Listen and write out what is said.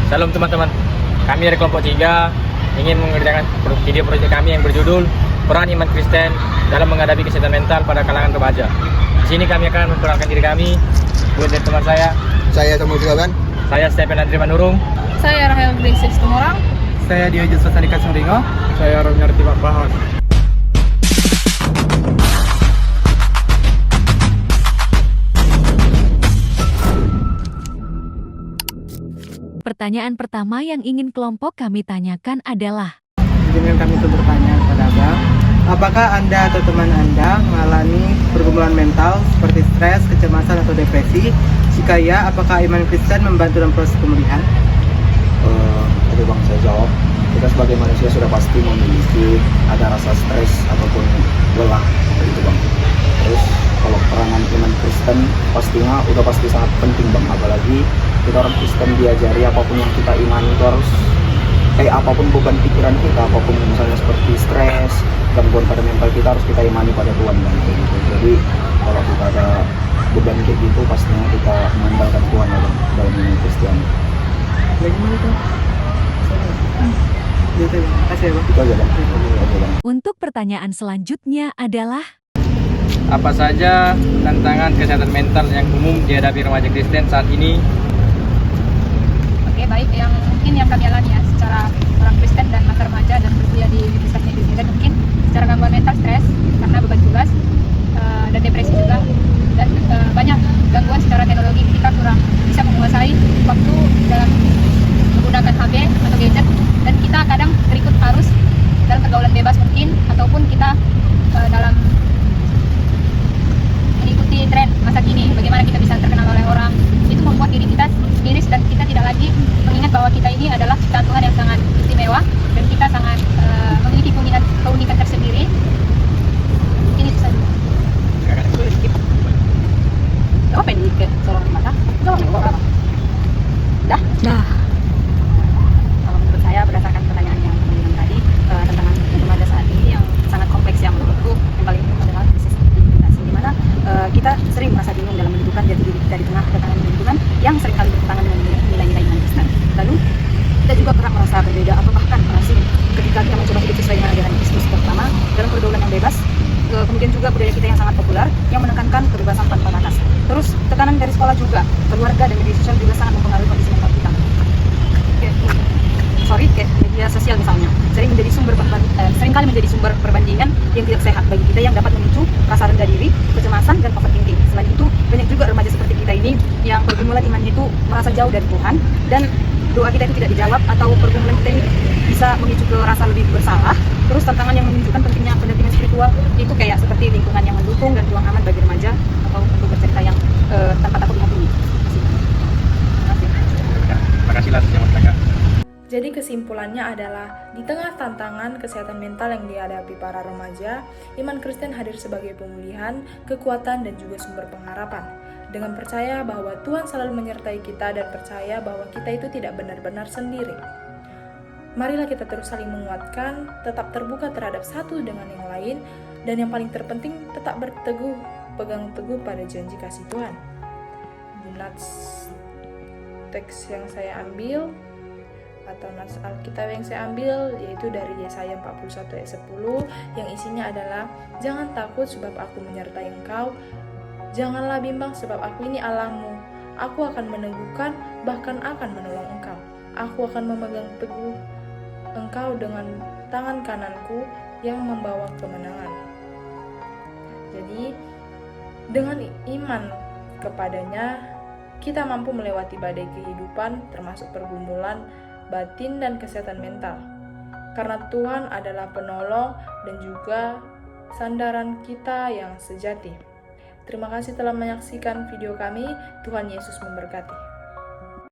Salam teman-teman, kami dari kelompok 3 ingin mengerjakan video proyek kami yang berjudul Peran Iman Kristen dalam menghadapi kesehatan mental pada kalangan remaja. Di sini kami akan memperkenalkan diri kami, buat dari teman saya Samuel Silaban. Saya Stephen Andri Manurung. Saya Rahel Grace Tumorang. Saya Dio Justus Andika Sumringo. Saya Romy Arti Bahos. Pertanyaan pertama yang ingin kelompok kami tanyakan adalah, Izinkan kami untuk bertanya kepada Abang, apakah Anda atau teman Anda mengalami pergumulan mental seperti stres, kecemasan, atau depresi? Jika ya, apakah iman Kristen membantu dalam proses pemulihan? Tadi Bang saya jawab, kita sebagai manusia sudah pasti memiliki ada rasa stres ataupun lelah itu Bang. Terus kalau peranan iman Kristen pastinya udah pasti sangat penting Bang, apalagi kita orang Kristen diajari apapun yang kita imani itu harus apapun beban pikiran kita, apapun misalnya seperti stres, gangguan pada mental kita harus kita imani pada Tuhan Bang, kayak gitu. Jadi kalau kita ada beban kayak gitu pastinya kita mengandalkan Tuhan ya Bang dalam iman Kristen. Bagaimana tuh? Gitu ya, kasih ya Bang. Itu aja Bang. Itu aja Bang. untuk pertanyaan selanjutnya adalah, Apa saja tantangan kesehatan mental yang umum dihadapi remaja Kristen saat ini? Oke, baik. Yang mungkin yang kami alami ya secara orang Kristen dan masa remaja dan berkuliah di Universitas Negeri Medan, mungkin secara gangguan mental, stres karena beban tugas, dan depresi juga, dan banyak gangguan secara teknologi. Kita kurang bisa menguasai waktu dalam menggunakan HP atau gadget, dan kita kadang terikut arus dalam pergaulan bebas mungkin, ataupun kita dalam mengikuti tren masa kini, bagaimana kita bisa terkenal oleh orang. Itu membuat diri kita miris dan kita tidak lagi mengingat bahwa kita ini adalah ciptaan Tuhan yang sangat istimewa dan kita sangat memiliki keunikan tersendiri. Ini itu saja. Apa ini ke sorong mata? Dah. Kalau menurut saya berdasarkan pertanyaan yang tadi, tantangan remaja saat ini yang sangat kompleks, yang menurutku yang paling penting adalah krisis identitas, di mana kita sering merasa bingung dalam menentukan jati diri kita di tengah tekanan lingkungan yang seringkali bertentangan dengan nilai-nilai iman Kristen. Lalu kita juga kerap merasa berbeda atau bahkan asing ketika kita mencoba hidup sesuai dengan ajaran Kristus, terutama dalam pergaulan yang bebas. Kemudian juga budaya kita yang sangat populer yang menekankan kebebasan tanpa batas. Terus tekanan dari sekolah juga, keluarga dan media sosial juga sangat mempengaruhi kondisi mental kita. Kayak media sosial misalnya seringkali menjadi sumber perbandingan yang tidak sehat bagi kita, yang dapat memicu rasa rendah diri, kecemasan, dan overthinking. Selain itu, banyak juga remaja seperti kita ini yang pergumulan imannya itu merasa jauh dari Tuhan, dan doa kita itu tidak dijawab, atau pergumulan kita ini bisa memicu ke rasa lebih bersalah. Terus tantangan yang menunjukkan pentingnya pendampingan spiritual itu kayak seperti lingkungan yang mendukung dan ruang aman bagi remaja atau untuk bercerita yang tanpa takut menghakimi. Terima kasih lah teman kakak. Jadi kesimpulannya adalah, di tengah tantangan kesehatan mental yang dihadapi para remaja, iman Kristen hadir sebagai pemulihan, kekuatan, dan juga sumber pengharapan. Dengan percaya bahwa Tuhan selalu menyertai kita dan percaya bahwa kita itu tidak benar-benar sendiri. Marilah kita terus saling menguatkan, tetap terbuka terhadap satu dengan yang lain, dan yang paling terpenting tetap pegang teguh pada janji kasih Tuhan. Di teks yang saya ambil atau nats Alkitab yang saya ambil yaitu dari Yesaya 41 ayat 10 yang isinya adalah, jangan takut sebab aku menyertai engkau, janganlah bimbang sebab aku ini Allahmu, aku akan meneguhkan bahkan akan menolong engkau, aku akan memegang teguh engkau dengan tangan kananku yang membawa kemenangan. Jadi dengan iman kepadanya kita mampu melewati badai kehidupan termasuk pergumulan batin dan kesehatan mental. Karena Tuhan adalah penolong dan juga sandaran kita yang sejati. Terima kasih telah menyaksikan video kami. Tuhan Yesus memberkati.